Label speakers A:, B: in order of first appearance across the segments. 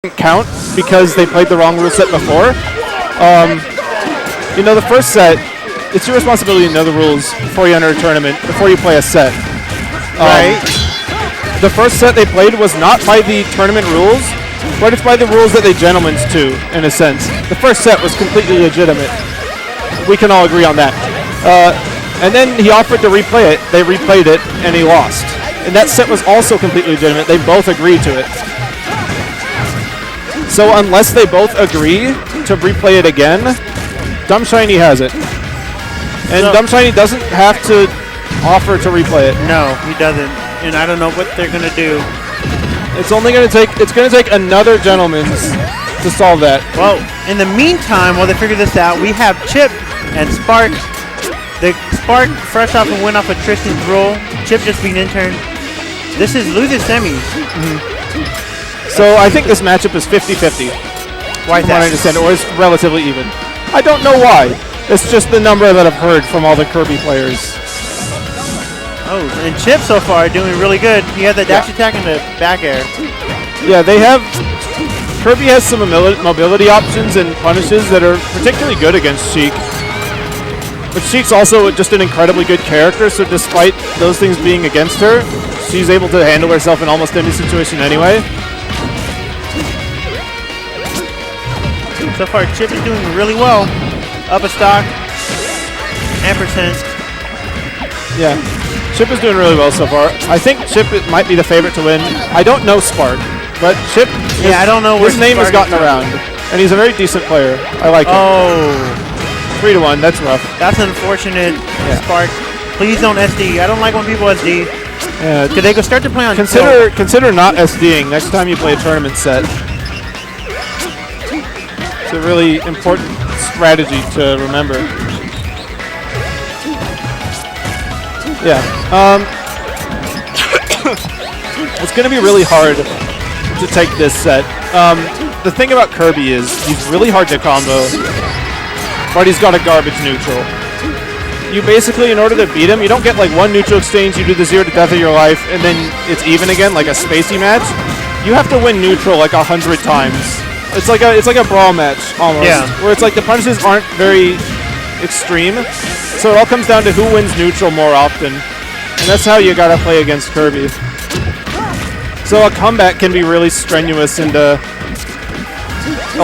A: count because they played the wrong rule set before. You know, the first set, it's your responsibility to know the rules before you enter a tournament, before you play a set.
B: Right.
A: The first set they played was not by the tournament rules, but it's by the rules that they gentlemen's to, in a sense. The first set was completely legitimate. We can all agree on that. And then he offered to replay it. They replayed it, and he lost. And that set was also completely legitimate. They both agreed to it. So unless they both agree to replay it again, Dumb Shiny has it. And Dumb Shiny doesn't have to offer to replay it.
B: No, he doesn't. And I don't know what they're going to do.
A: It's only going to take, another gentleman's to solve that.
B: Well, in the meantime, while they figure this out, we have CHiP and Spark. The Spark, fresh off a win off of Tristan's roll. CHiP just being intern. This is loser semis.
A: So I think this matchup is 50-50.
B: Why is that?
A: I understand, or it's relatively even. I don't know why. It's just the number that I've heard from all the Kirby players.
B: Oh, and CHiP so far doing really good. He has the dash attack and the back air.
A: Yeah, they have... Kirby has some mobility options and punishes that are particularly good against Sheik. But Sheik's also just an incredibly good character, so despite those things being against her, she's able to handle herself in almost any situation anyway.
B: So far, CHiP is doing really well. Up a stock. Ampersand.
A: Yeah. CHiP is doing really well so far. I think CHiP might be the favorite to win. I don't know Spark, but CHiP,
B: I don't know
A: his name has gotten around, and he's a very decent player. I like him.
B: Oh.
A: 3-1, that's rough.
B: That's unfortunate, Spark. Please don't SD. I don't like when people SD.
A: Yeah.
B: Because they could start to play on
A: Consider not SDing next time you play a tournament set. It's a really important strategy to remember. Yeah. It's going to be really hard to take this set. The thing about Kirby is he's really hard to combo, but he's got a garbage neutral. You basically, in order to beat him, you don't get like one neutral exchange, you do the 0 to death of your life, and then it's even again, like a spacey match. You have to win neutral like 100 times. It's like a brawl match almost, where it's like the punishes aren't very extreme, so it all comes down to who wins neutral more often, and that's how you gotta play against Kirby. So a comeback can be really strenuous and a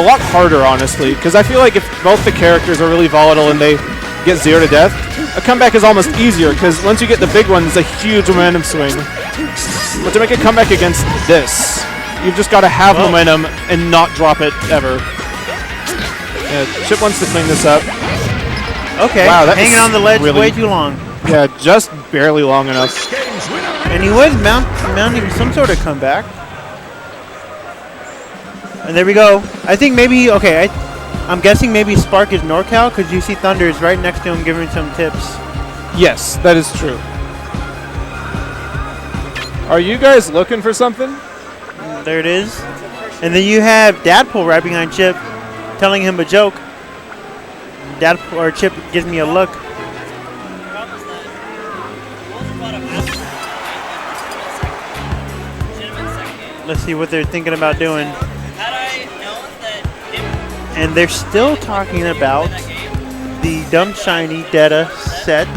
A: lot harder, honestly, because I feel like if both the characters are really volatile and they get 0 to death, a comeback is almost easier, because once you get the big one, it's a huge momentum swing. But to make a comeback against this, you've just got to have momentum and not drop it ever. Yeah, CHiP wants to clean this up.
B: Okay,
A: wow, that
B: hanging on the ledge way too long.
A: Yeah, just barely long enough.
B: And he was mounting some sort of comeback. And there we go. I think maybe, I'm guessing maybe Spark is NorCal, because you see Thunder is right next to him giving some tips.
A: Yes, that is true. Are you guys looking for something?
B: There it is. And then you have Dadpool right behind CHiP, telling him a joke. CHiP gives me a look. Let's see what they're thinking about doing. And they're still talking about the Dumb Shiny Data set.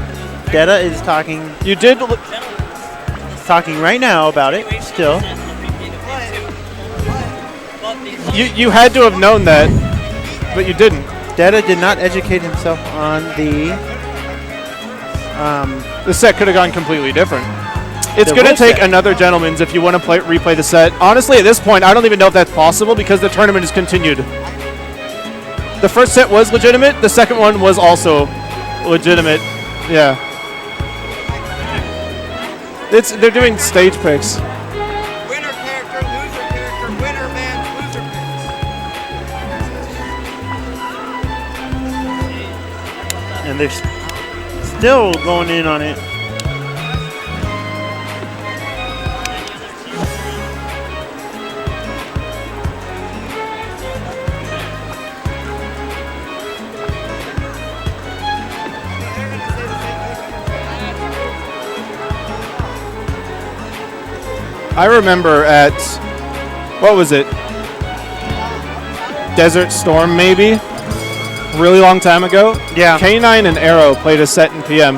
B: Data is talking.
A: You did
B: talking right now about it. Still.
A: You had to have known that, but you didn't.
B: Data did not educate himself on the.
A: The set could have gone completely different. It's going to take another gentleman's if you want to replay the set. Honestly, at this point, I don't even know if that's possible because the tournament is continued. The first set was legitimate. The second one was also legitimate. Yeah. They're doing stage picks.
C: Winner character, loser character, winner man, loser picks.
B: And they're still going in on it.
A: I remember at, what was it? Desert Storm, maybe. Really long time ago.
B: Yeah.
A: K9 and Arrow played a set in PM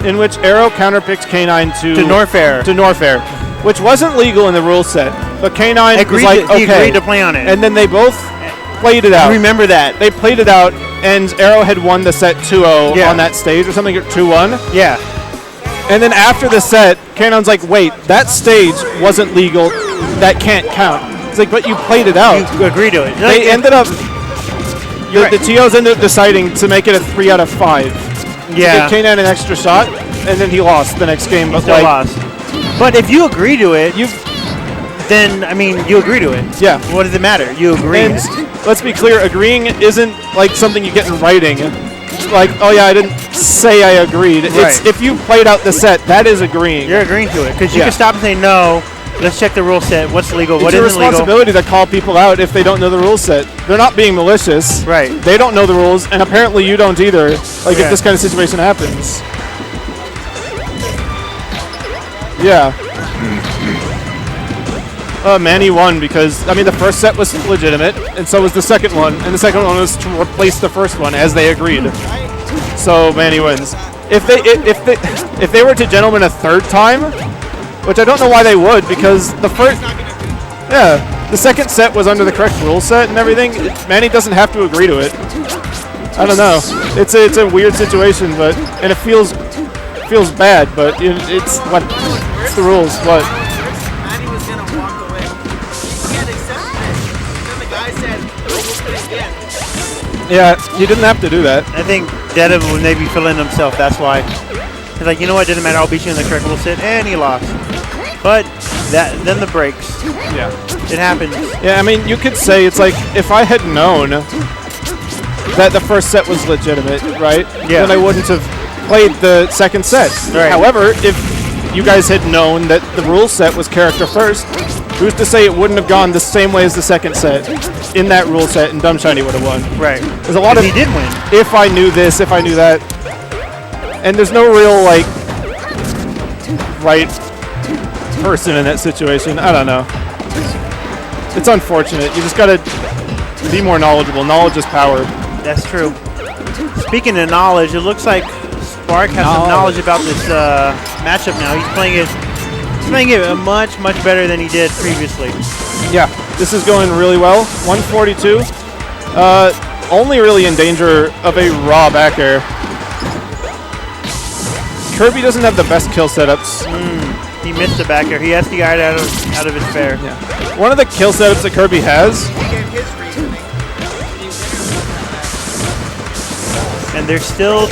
A: in which Arrow counterpicked K9 to
B: Norfair.
A: To Norfair, which wasn't legal in the rule set, but K9
B: Agreed
A: was like,
B: he
A: okay.
B: agreed to play on it.
A: And then they both played it out.
B: I remember that.
A: They played it out, and Arrow had won the set 2-0
B: Yeah.
A: on that stage or something, or 2-1.
B: Yeah.
A: And then after the set, K9's like, wait, that stage wasn't legal. That can't count. It's like, but you played it out.
B: You agree to it.
A: They ended up,
B: You're
A: the
B: right.
A: TOs ended up deciding to make it a 3 out of 5.
B: Yeah.
A: To give K9 an extra shot, and then he lost the next game. But
B: Still
A: like,
B: lost. But if you agree to it,
A: you've,
B: then, I mean, you agree to it.
A: yeah.
B: What does it matter? You agree.
A: And let's be clear, agreeing isn't like something you get in writing. Like, oh yeah, I didn't say I agreed. It's
B: Right.
A: if you played out the set, that is agreeing.
B: You're agreeing to it. Because you
A: Yeah.
B: can stop and say, no, let's check the rule set. What's legal? What
A: It's your
B: isn't legal?
A: responsibility to call people out if they don't know the rule set. They're not being malicious.
B: Right.
A: They don't know the rules, and apparently you don't either. Like
B: Yeah.
A: if this kind of situation happens. Yeah. Manny won because, I mean, the first set was legitimate, and so was the second one, and the second one was to replace the first one as they agreed. So Manny wins. If they were to gentlemen a third time, which I don't know why they would, because the first, yeah, the second set was under the correct rule set and everything. Manny doesn't have to agree to it. I don't know. It's a weird situation, but and it feels bad, but it's what it's the rules. What?
C: Manny was gonna walk away. He had accepted it. Then the guy said, "Oh, we'll put it again."
A: Yeah, he didn't have to do that.
B: I think Dedev was maybe feeling himself. That's why. He's like, you know what? Didn't matter. I'll beat you in the correct rule set, and he lost. But then the breaks.
A: Yeah.
B: It happens.
A: Yeah, I mean, you could say it's like if I had known that the first set was legitimate, right?
B: Yeah.
A: Then I wouldn't have played the second set.
B: Right.
A: However, if you guys had known that the rule set was character first, who's to say it wouldn't have gone the same way as the second set in that rule set, and Dumb Shiny would have won?
B: Right.
A: There's a lot of
B: he did win.
A: if I knew this, if I knew that, and there's no real like right person in that situation. I don't know. It's unfortunate. You just gotta be more knowledgeable. Knowledge is power.
B: That's true. Speaking of knowledge, it looks like Spark has some knowledge about this matchup now. He's playing it much better than he did previously.
A: Yeah, this is going really well. 142. Only really in danger of a raw back air. Kirby doesn't have the best kill setups.
B: He missed the back air. He has to get out of his fair.
A: Yeah. One of the kill setups that Kirby has,
C: He gave his reasoning.
B: And they're still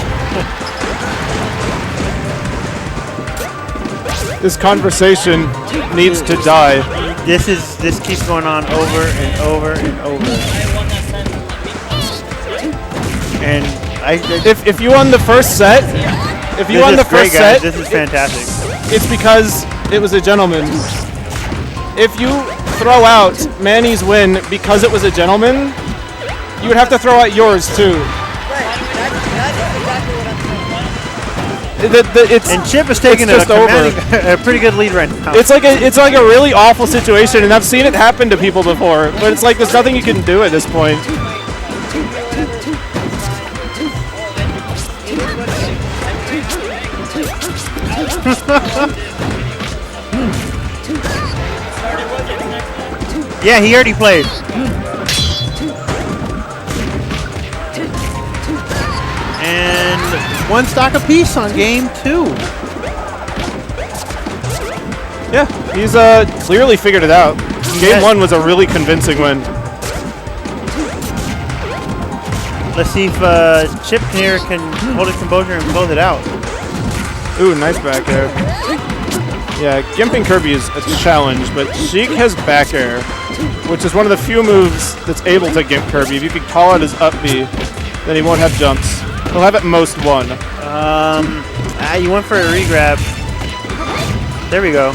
A: this conversation needs to die.
B: this keeps going on over and over and over. And
A: If you won the first set, if you
B: this
A: won
B: is
A: the
B: great,
A: first
B: guys.
A: set,
B: This is fantastic.
A: it's because it was a gentleman. If you throw out Manny's win because it was a gentleman, you would have to throw out yours too. It's
B: And Chip is taking
A: it's just over.
B: a pretty good lead right now.
A: It's like a really awful situation, and I've seen it happen to people before. But it's like there's nothing you can do at this point.
B: Yeah, he already played. And one stock apiece on game 2.
A: Yeah, he's clearly figured it out. Game 1 was a really convincing win.
B: Let's see if Chip here can hold his composure and close it out.
A: Ooh, nice back air. Yeah, gimping Kirby is a challenge, but Sheik has back air, which is one of the few moves that's able to gimp Kirby. If you could call out his up B, then he won't have jumps. He'll have at most one.
B: You went for a regrab. There we go.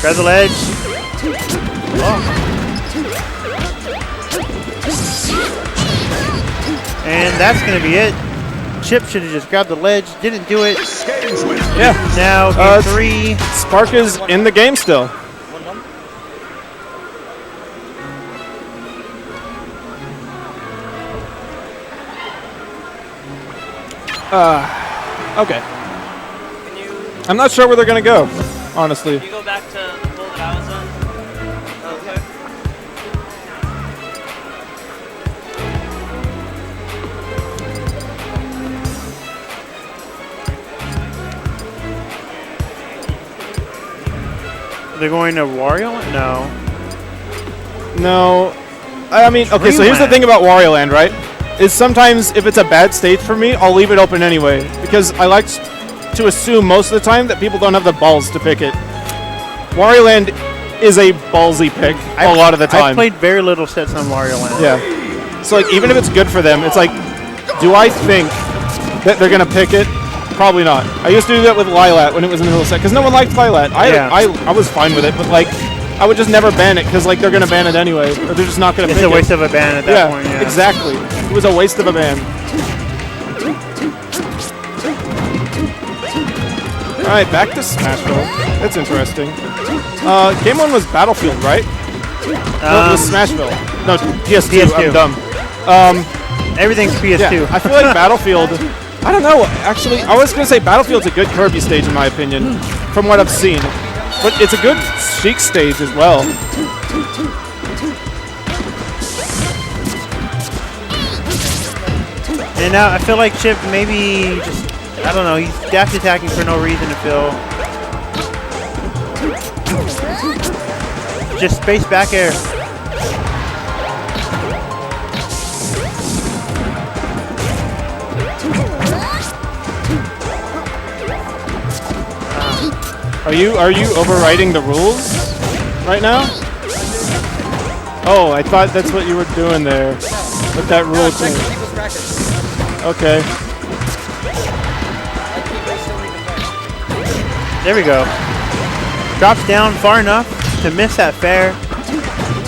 B: Grab the ledge. Oh. And that's going to be it. Chip should have just grabbed the ledge. Didn't do it.
A: Yeah.
B: Now game 3.
A: Spark is in the game still. Okay.
C: Can you
A: I'm not sure where they're gonna go, honestly.
C: go back to the pool that I was on? Okay.
B: They're going to Wario? No.
A: No. I mean, okay, so here's the
B: Dreamland.
A: thing about Wario Land, right? Is sometimes if it's a bad stage for me, I'll leave it open anyway. Because I like to assume most of the time that people don't have the balls to pick it. Wario Land is a ballsy pick a lot of the time.
B: I've played very little sets on Wario Land.
A: Yeah. So, like, even if it's good for them, it's like, do I think that they're going to pick it? Probably not. I used to do that with Lilat when it was in the middle set, because no one liked Lilat. I was fine with it, but, like, I would just never ban it, because, like, they're going to ban it anyway, or they're just not going to pick it.
B: It's a waste of a ban at that point, yeah.
A: Exactly. It was a waste of a ban. Alright, back to Smashville. That's interesting. Game 1 was Battlefield, right? No, it was Smashville. No, PS2.
B: PS2.
A: I'm dumb.
B: Everything's PS2.
A: Yeah, I feel like Battlefield... I don't know. Actually, I was going to say Battlefield's a good Kirby stage, in my opinion, from what I've seen. But it's a good Sheik stage as well.
B: And now I feel like Chip maybe just, I don't know, he's dash attacking for no reason to feel. Just space back air.
A: Are you overriding the rules right now? Oh, I thought that's what you were doing there with that rule change. Okay.
B: There we go. Drops down far enough to miss that fair.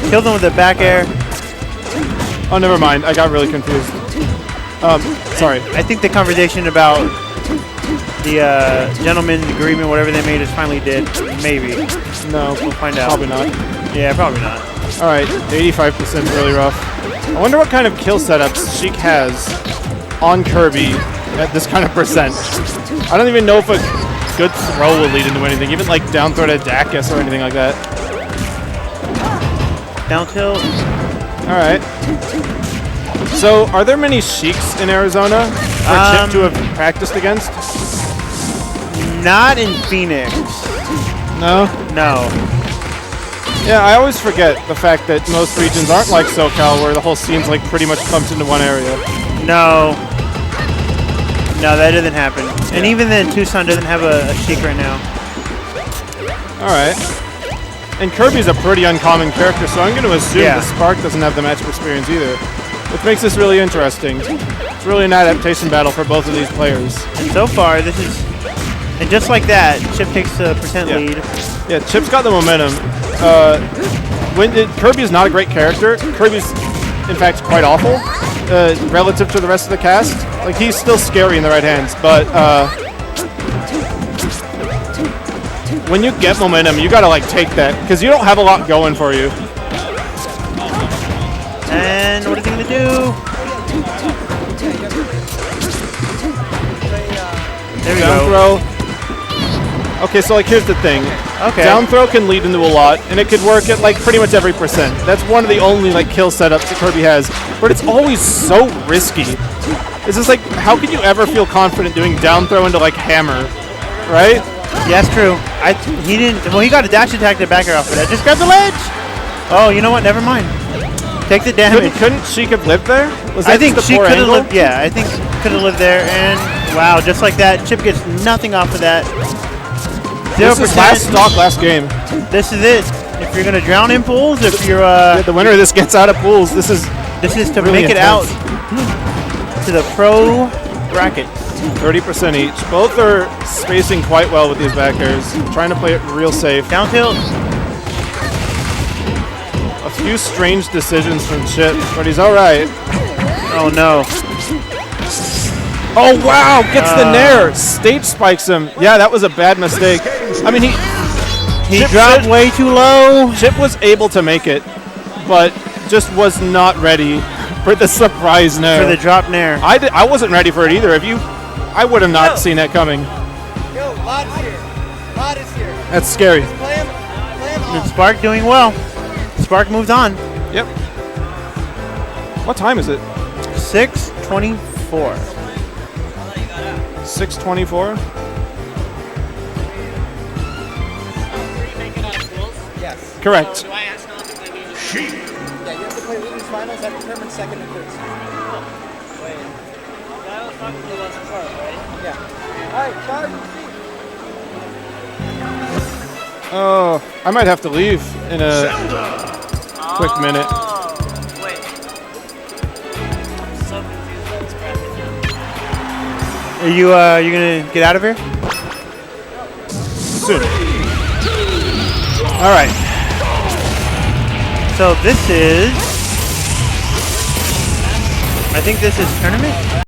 B: Kill them with the back air.
A: Oh, never mind. I got really confused. Sorry.
B: I think the conversation about the gentleman's agreement, whatever they made, is finally dead. Maybe.
A: No,
B: We'll find out.
A: probably not.
B: Yeah, probably not.
A: All right, 85% really rough. I wonder what kind of kill setups Sheik has on Kirby at this kind of percent. I don't even know if a good throw will lead into anything, even like down throw to Dacus or anything like that.
B: Down tilt.
A: All right. So, are there many Sheiks in Arizona for Chip to have practiced against?
B: Not in Phoenix.
A: No?
B: No.
A: Yeah, I always forget the fact that most regions aren't like SoCal, where the whole scene's like pretty much clumped into one area.
B: No. No, that doesn't happen. And even then, Tucson doesn't have a Sheik right now.
A: Alright. And Kirby's a pretty uncommon character, so I'm going to assume
B: Yeah.
A: the Spark doesn't have the matchup experience either. Which makes this really interesting. It's really an adaptation battle for both of these players.
B: And so far, this is... And just like that, Chip takes the percent
A: Yeah.
B: lead.
A: Yeah, Chip's got the momentum. Kirby's not a great character. Kirby's, in fact, quite awful relative to the rest of the cast. Like, he's still scary in the right hands, but when you get momentum, you gotta, like, take that, because you don't have a lot going for you.
B: And what is he going to do? There we
A: Down
B: go.
A: throw. Okay, so, like, here's the thing.
B: Okay.
A: Down throw can lead into a lot, and it could work at, like, pretty much every percent. That's one of the only, like, kill setups that Kirby has, but it's always so risky. It's just like, how could you ever feel confident doing down throw into, like, hammer, right?
B: Yeah, that's true. He didn't... Well, he got a dash attack to back her off of that. Just grab the ledge! Oh, you know what? Never mind. Take the damage.
A: Couldn't Sheik have lived there? Was that
B: I think
A: just a
B: she
A: poor
B: could have
A: angle?
B: lived... Yeah, I think could have lived there. And, wow, just like that, Chip gets nothing off of that. 0%.
A: This is last stock, last game.
B: This is it. If you're going to drown in pools, if you're...
A: The winner of this gets out of pools. This is
B: to
A: really
B: make it
A: intense.
B: out to the pro bracket.
A: 30% each. Both are spacing quite well with these back airs. Trying to play it real safe.
B: Down tilt.
A: A few strange decisions from Chip, but he's all right.
B: Oh, no.
A: Oh, wow! Gets the nair! Stage spikes him. Yeah, that was a bad mistake. I mean,
B: He
A: Chip
B: dropped
A: should-
B: way too low.
A: Chip was able to make it, but just was not ready for the surprise nair.
B: For the drop nair.
A: I wasn't ready for it either. If you I would have not seen that coming.
D: Yo, Lot is here. Lot is here.
A: That's scary.
D: Play him
B: And
D: off.
B: Spark doing well. Spark moves on.
A: Yep. What time is it?
B: 6:24.
A: 6:24.
D: Yes.
A: Correct.
C: Do I ask not to play music?
E: Sheik.
D: Yeah, you have to play League's finals. That determines second and third.
C: Wait. I was talking to us before, right?
D: Yeah. All right, Char.
A: Oh, I might have to leave in a
E: Zelda.
A: quick minute.
C: Oh, wait. I'm so confused about this bracket now.
B: Are you gonna get out of here?
A: Soon. All right.
B: So this is, I think this is tournament.